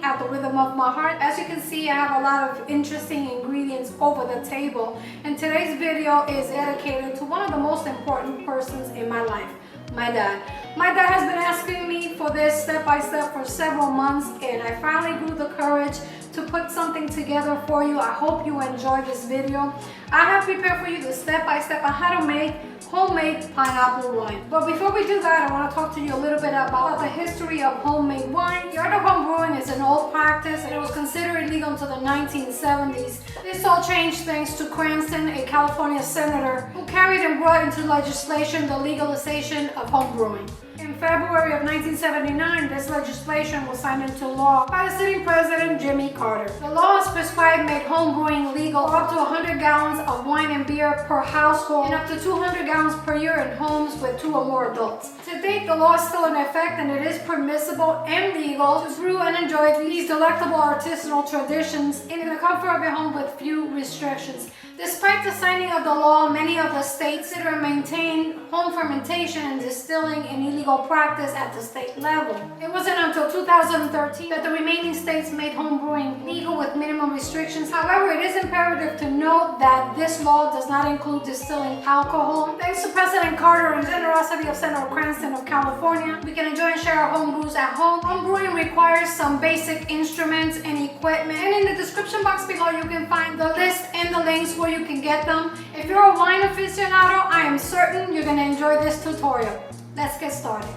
at the rhythm of my heart. As you can see, I have a lot of interesting ingredients over the table, and today's video is dedicated to one of the most important persons in my life, my dad. My dad has been asking me for this step by step for several months, and I finally grew the courage to put something together for you. I hope you enjoy this video. I have prepared for you the step by step on how to make homemade pineapple wine. But before we do that, I want to talk to you a little bit about the history of homemade wine. The art of home brewing is an old practice, and it was considered illegal until the 1970s. This all changed thanks to Cranston, a California senator, who carried and brought into legislation the legalization of home brewing. In February of 1979, this legislation was signed into law by the sitting president, Jimmy Carter. The laws prescribed made home brewing legal up to 100 gallons of wine and beer per household and up to 200 gallons per year in homes with 2 or more adults. To date, the law is still in effect, and it is permissible and legal to brew and enjoy these delectable artisanal traditions in the comfort of your home with few restrictions. Despite the signing of the law, many of the states consider and maintain home fermentation and distilling an illegal practice at the state level. It wasn't until 2013 that the remaining states made home brewing legal with minimum restrictions. However, it is imperative to note that this law does not include distilling alcohol. Thanks to President Carter and the generosity of Senator Cranston of California, we can enjoy and share our home brews at home. Home brewing requires some basic instruments and equipment, and in the description box below you can find the list and the links where you can get them. If you're a wine aficionado, I am certain you're going to enjoy this tutorial. Let's get started.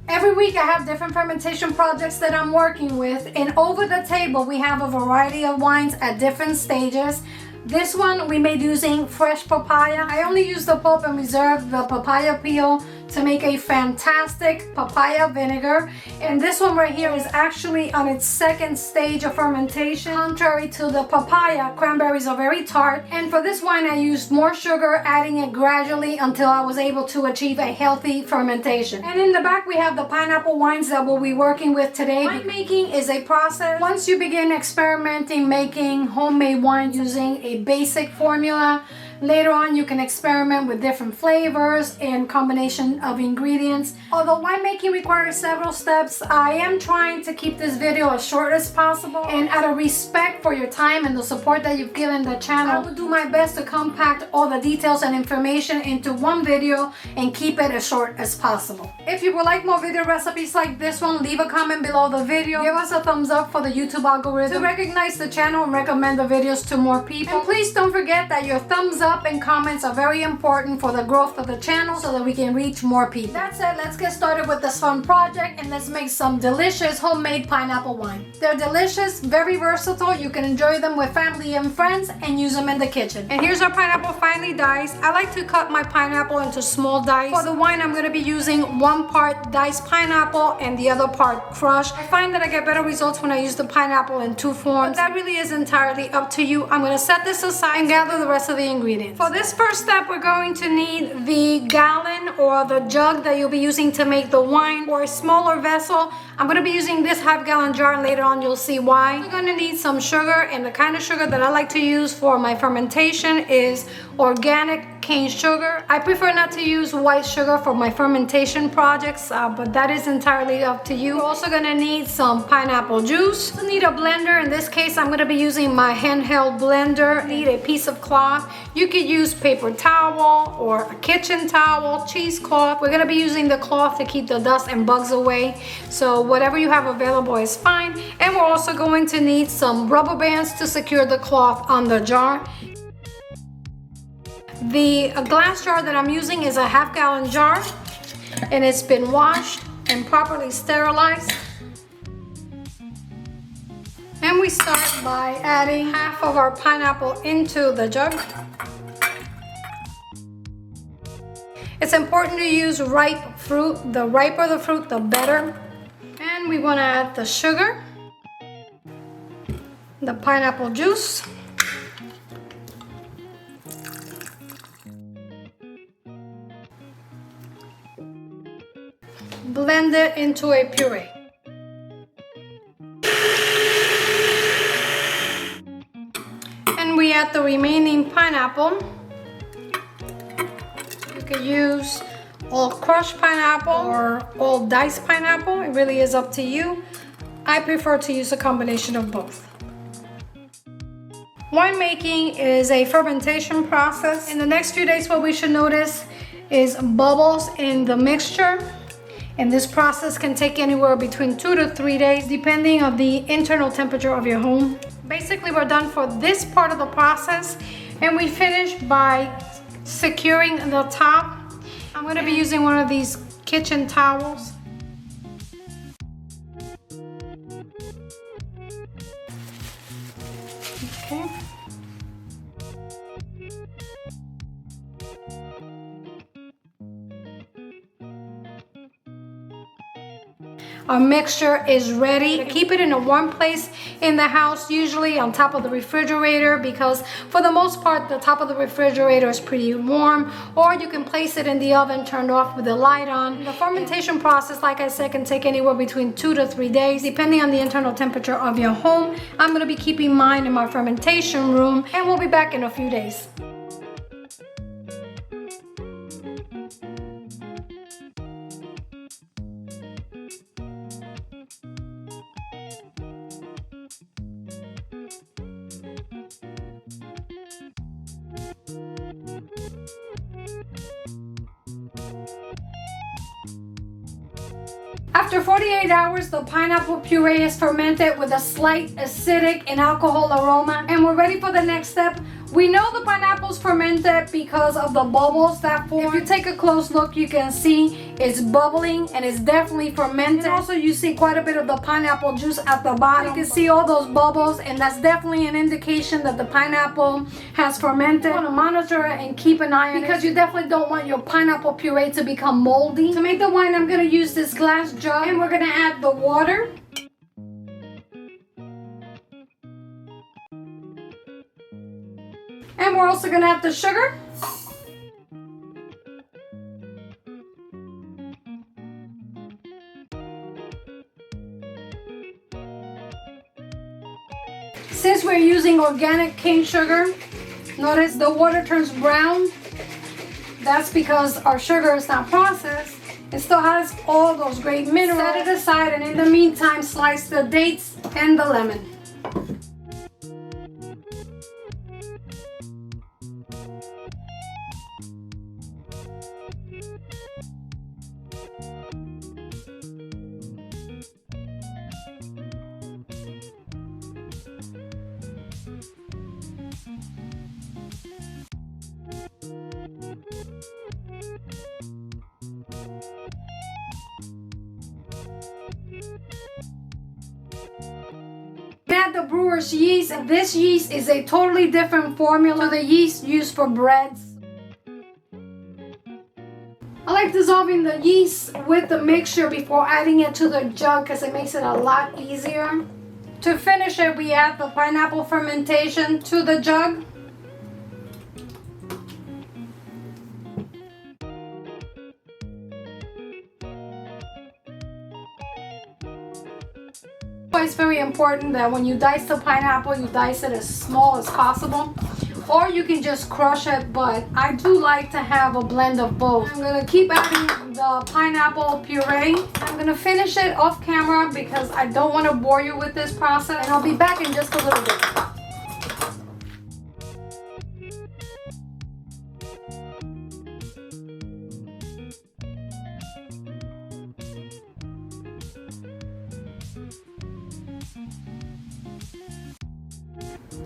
Every week I have different fermentation projects that I'm working with, and over the table we have a variety of wines at different stages. This one we made using fresh papaya. I only use the pulp and reserve the papaya peel to make a fantastic papaya vinegar. And this one right here is actually on its second stage of fermentation. Contrary to the papaya, cranberries are very tart. And for this wine I used more sugar, adding it gradually until I was able to achieve a healthy fermentation. And in the back we have the pineapple wines that we'll be working with today. Winemaking is a process. Once you begin experimenting making homemade wine using a basic formula, later on you can experiment with different flavors and combination of ingredients. Although winemaking requires several steps, I am trying to keep this video as short as possible, and out of respect for your time and the support that you've given the channel, I will do my best to compact all the details and information into one video and keep it as short as possible. If you would like more video recipes like this one, leave a comment below the video. Give us a thumbs up for the YouTube algorithm to recognize the channel and recommend the videos to more people. And please don't forget that your thumbs up and comments are very important for the growth of the channel so that we can reach more people. That said, let's get started with this fun project and let's make some delicious homemade pineapple wine. They're delicious, very versatile. You can enjoy them with family and friends and use them in the kitchen. And here's our pineapple finely diced. I like to cut my pineapple into small dice. For the wine, I'm going to be using 1 part diced pineapple and the other part crushed. I find that I get better results when I use the pineapple in 2 forms. But that really is entirely up to you. I'm going to set this aside and gather the rest of the ingredients. For this first step, we're going to need the gallon or the jug that you'll be using to make the wine, or a smaller vessel. I'm going to be using this 1/2 gallon jar, and later on you'll see why. We're going to need some sugar, and the kind of sugar that I like to use for my fermentation is organic cane sugar. I prefer not to use white sugar for my fermentation projects, but that is entirely up to you. We're also going to need some pineapple juice. You'll need a blender. In this case, I'm going to be using my handheld blender. Need a piece of cloth. You could use paper towel or a kitchen towel, cheesecloth. We're going to be using the cloth to keep the dust and bugs away. So whatever you have available is fine. And we're also going to need some rubber bands to secure the cloth on the jar. The glass jar that I'm using is a 1/2 gallon jar, and it's been washed and properly sterilized. And we start by adding half of our pineapple into the jug. It's important to use ripe fruit. The riper the fruit, the better. And we want to add the sugar, the pineapple juice, blend it into a puree. And we add the remaining pineapple. You can use all crushed pineapple or all diced pineapple. It really is up to you. I prefer to use a combination of both. Winemaking is a fermentation process. In the next few days, what we should notice is bubbles in the mixture. And this process can take anywhere between 2 to 3 days, depending on the internal temperature of your home. Basically, we're done for this part of the process, and we finish by securing the top. I'm going to be using one of these kitchen towels. Okay. Our mixture is ready. Keep it in a warm place in the house, usually on top of the refrigerator, because for the most part, the top of the refrigerator is pretty warm, or you can place it in the oven turned off with the light on. The fermentation process, like I said, can take anywhere between 2 to 3 days, depending on the internal temperature of your home. I'm gonna be keeping mine in my fermentation room, and we'll be back in a few days. After 48 hours, the pineapple puree is fermented with a slight acidic and alcohol aroma, and we're ready for the next step. We know the pineapple's fermented because of the bubbles that form. If you take a close look, you can see it's bubbling and it's definitely fermented. And also, you see quite a bit of the pineapple juice at the bottom. You can see all those bubbles, and that's definitely an indication that the pineapple has fermented. You want to monitor it and keep an eye on it, because you definitely don't want your pineapple puree to become moldy. To make the wine, I'm going to use this glass jug, and we're going to add the water. And we're also going to add the sugar. Since we're using organic cane sugar, notice the water turns brown. That's because our sugar is not processed. It still has all those great minerals. Set it aside, and in the meantime, slice the dates and the lemon. Add the brewer's yeast. This yeast is a totally different formula to the yeast used for breads. I like dissolving the yeast with the mixture before adding it to the jug, because it makes it a lot easier. To finish it, we add the pineapple fermentation to the jug. It's very important that when you dice the pineapple, you dice it as small as possible, or you can just crush it, but I do like to have a blend of both. I'm gonna keep adding the pineapple puree. I'm gonna finish it off camera because I don't want to bore you with this process, and I'll be back in just a little bit.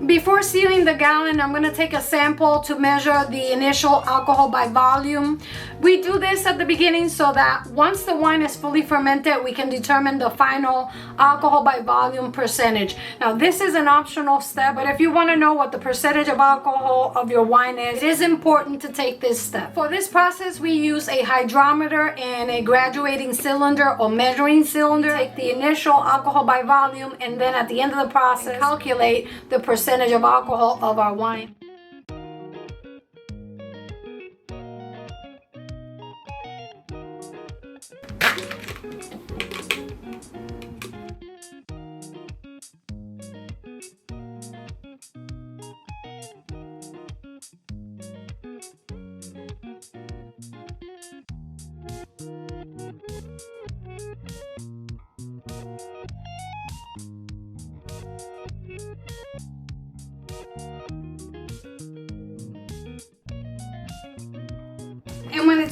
Before sealing the gallon, I'm going to take a sample to measure the initial alcohol by volume. We do this at the beginning so that once the wine is fully fermented, we can determine the final alcohol by volume percentage. Now, this is an optional step, but if you want to know what the percentage of alcohol of your wine is, it is important to take this step. For this process, we use a hydrometer and a graduating cylinder or measuring cylinder. Take the initial alcohol by volume, and then at the end of the process, calculate the percentage of alcohol of our wine.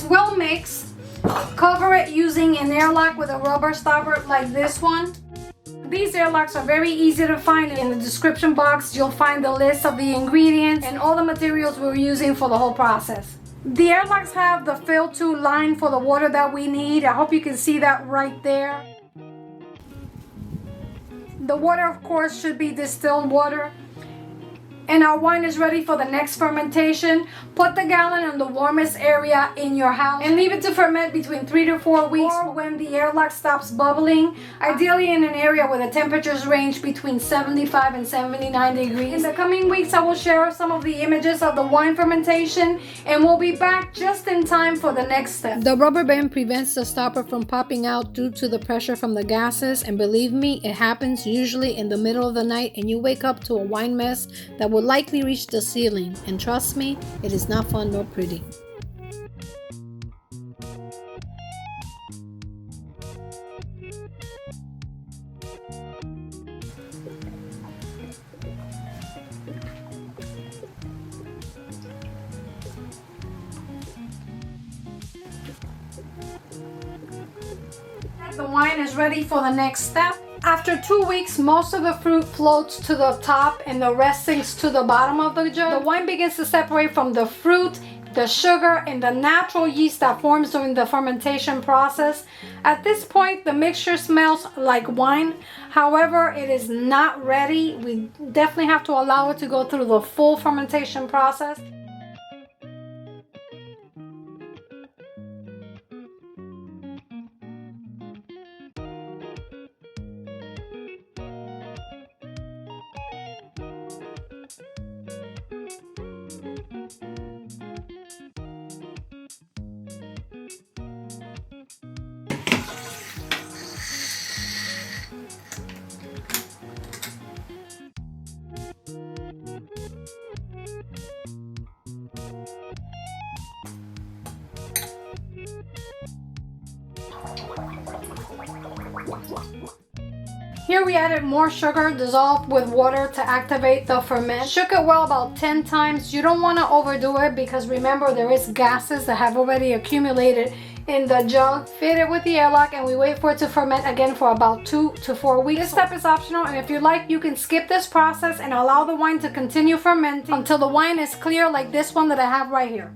it's well mixed, cover it using an airlock with a rubber stopper like this one. These airlocks are very easy to find. In the description box, you'll find the list of the ingredients and all the materials we're using for the whole process. The airlocks have the fill-to line for the water that we need. I hope you can see that right there. The water, of course, should be distilled water. And our wine is ready for the next fermentation. Put the gallon in the warmest area in your house and leave it to ferment between 3 to 4 weeks, or when the airlock stops bubbling, ideally in an area where the temperatures range between 75 and 79 degrees. In the coming weeks, I will share some of the images of the wine fermentation, and we'll be back just in time for the next step. The rubber band prevents the stopper from popping out due to the pressure from the gases, and believe me, it happens usually in the middle of the night and you wake up to a wine mess that will likely reach the ceiling, and trust me, it is not fun nor pretty. The wine is ready for the next step. After 2 weeks, most of the fruit floats to the top and the rest sinks to the bottom of the jug. The wine begins to separate from the fruit, the sugar, and the natural yeast that forms during the fermentation process. At this point, the mixture smells like wine. However, it is not ready. We definitely have to allow it to go through the full fermentation process. Here we added more sugar dissolved with water to activate the ferment. Shook it well about 10 times. You don't want to overdo it because remember there is gases that have already accumulated in the jug. Fit it with the airlock and we wait for it to ferment again for about 2 to 4 weeks. This step is optional, and if you like, you can skip this process and allow the wine to continue fermenting until the wine is clear like this one that I have right here.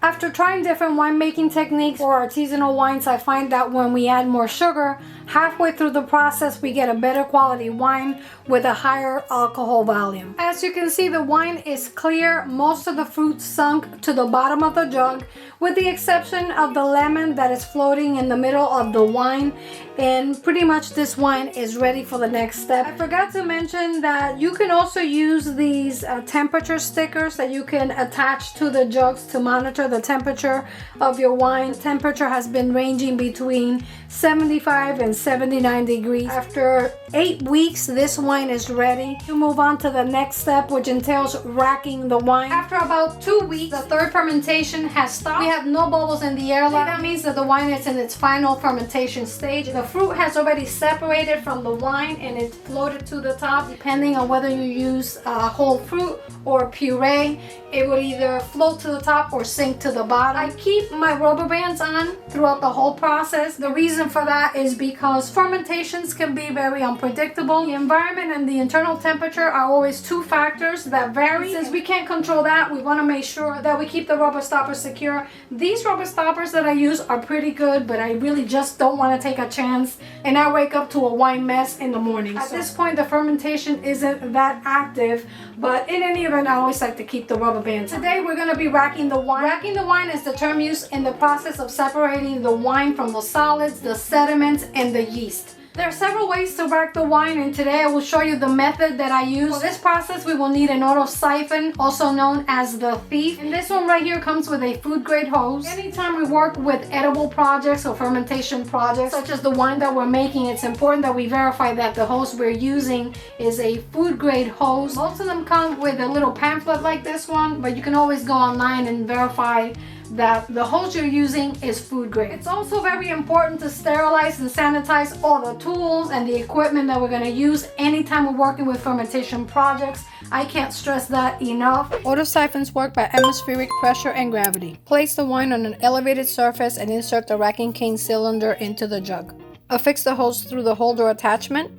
After trying different winemaking techniques for artisanal wines, I find that when we add more sugar, halfway through the process we get a better quality wine with a higher alcohol volume. As you can see, the wine is clear. Most of the fruit sunk to the bottom of the jug, with the exception of the lemon that is floating in the middle of the wine. And pretty much this wine is ready for the next step. I forgot to mention that you can also use these temperature stickers that you can attach to the jugs to monitor the temperature of your wine. The temperature has been ranging between 75 and 79 degrees. After 8 weeks, this wine is ready. To move on to the next step, which entails racking the wine. After about 2 weeks, the third fermentation has stopped. We have no bubbles in the airlock. That means that the wine is in its final fermentation stage. The fruit has already separated from the wine and it's floated to the top. Depending on whether you use whole fruit or puree, it will either float to the top or sink to the bottom. I keep my rubber bands on throughout the whole process. The reason for that is because fermentations can be very unpredictable. The environment and the internal temperature are always two factors that vary. Since we can't control that, we want to make sure that we keep the rubber stoppers secure. These rubber stoppers that I use are pretty good, but I really just don't want to take a chance and I wake up to a wine mess in the morning. At this point, the fermentation isn't that active, but in any event, I always like to keep the rubber bands. Today, we're going to be racking the wine. Racking the wine is the term used in the process of separating the wine from the solids, the sediments, and the yeast. There are several ways to rack the wine, and today I will show you the method that I use. For this process, we will need an auto siphon, also known as the thief. And this one right here comes with a food grade hose. Anytime we work with edible projects or fermentation projects, such as the wine that we're making, it's important that we verify that the hose we're using is a food grade hose. Most of them come with a little pamphlet like this one, but you can always go online and verify that the hose you're using is food grade. It's also very important to sterilize and sanitize all the tools and the equipment that we're going to use anytime we're working with fermentation projects. I can't stress that enough. Auto siphons work by atmospheric pressure and gravity. Place the wine on an elevated surface and insert the racking cane cylinder into the jug. Affix the hose through the holder attachment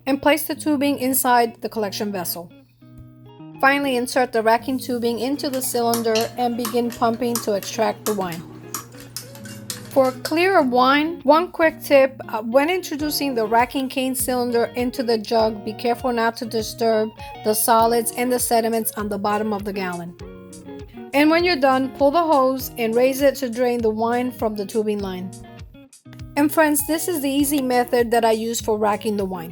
and place the tubing inside the collection vessel. Finally, insert the racking tubing into the cylinder and begin pumping to extract the wine. For clearer wine, one quick tip, when introducing the racking cane cylinder into the jug, be careful not to disturb the solids and the sediments on the bottom of the gallon. And when you're done, pull the hose and raise it to drain the wine from the tubing line. And friends, this is the easy method that I use for racking the wine.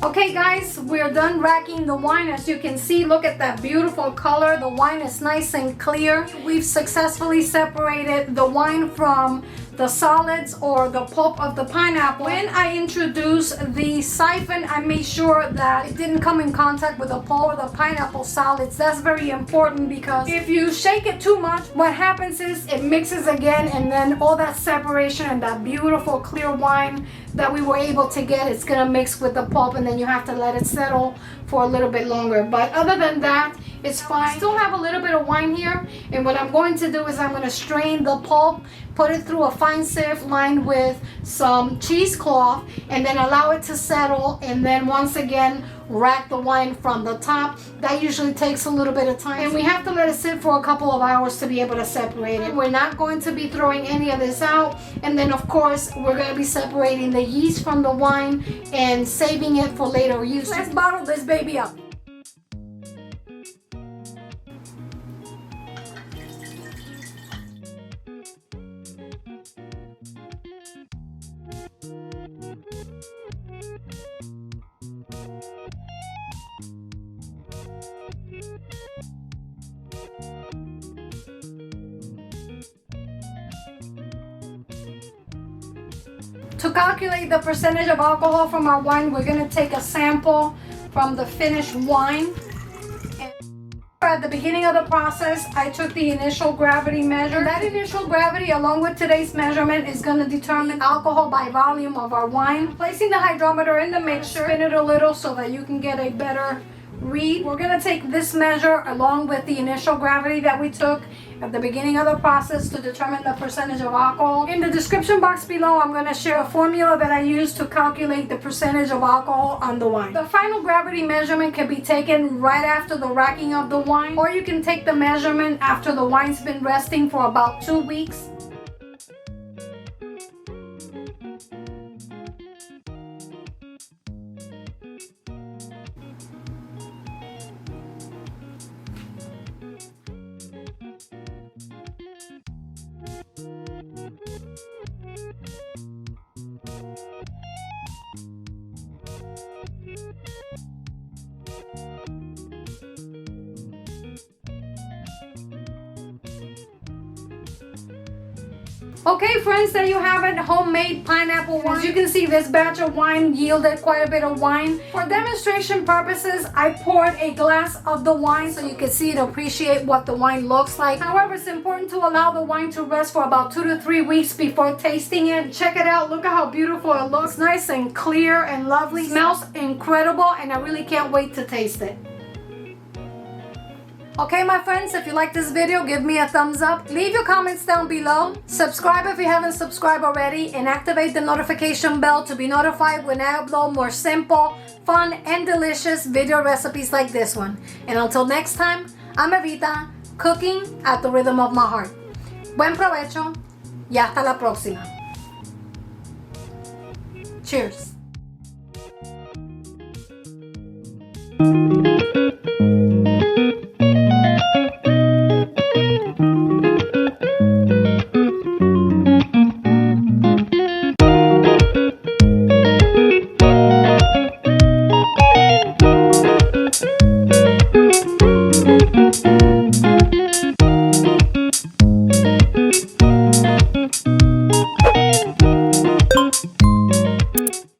Okay guys, we're done racking the wine. As you can see, look at that beautiful color. The wine is nice and clear. We've successfully separated the wine from the solids or the pulp of the pineapple. When I introduced the siphon, I made sure that it didn't come in contact with the pulp or the pineapple solids. That's very important because if you shake it too much, what happens is it mixes again, and then all that separation and that beautiful clear wine that we were able to get, it's gonna mix with the pulp, and then you have to let it settle for a little bit longer. But other than that, it's fine. I still have a little bit of wine here, and what I'm going to do is I'm going to strain the pulp, put it through a fine sieve lined with some cheesecloth, and then allow it to settle, and then once again rack the wine from the top. That usually takes a little bit of time, and we have to let it sit for a couple of hours to be able to separate it. We're not going to be throwing any of this out, and then of course we're going to be separating the yeast from the wine and saving it for later use. Let's bottle this baby up. To calculate the percentage of alcohol from our wine, we're going to take a sample from the finished wine. And at the beginning of the process, I took the initial gravity measure. That initial gravity, along with today's measurement, is going to determine alcohol by volume of our wine. Placing the hydrometer in the mixture, spin it a little so that you can get a better read. We're going to take this measure along with the initial gravity that we took at the beginning of the process to determine the percentage of alcohol. In the description box below, I'm going to share a formula that I use to calculate the percentage of alcohol on the wine. The final gravity measurement can be taken right after the racking of the wine, or you can take the measurement after the wine's been resting for about 2 weeks. Okay friends, there you have it, homemade pineapple wine. As you can see, this batch of wine yielded quite a bit of wine. For demonstration purposes, I poured a glass of the wine so you can see and appreciate what the wine looks like. However, it's important to allow the wine to rest for about 2 to 3 weeks before tasting it. Check it out, look at how beautiful it looks. Nice and clear and lovely. Smells incredible, and I really can't wait to taste it. Okay my friends, if you like this video, give me a thumbs up. Leave your comments down below. Subscribe if you haven't subscribed already, and activate the notification bell to be notified when I upload more simple, fun, and delicious video recipes like this one. And until next time, I'm Evita, cooking at the rhythm of my heart. Buen provecho y hasta la próxima. Cheers.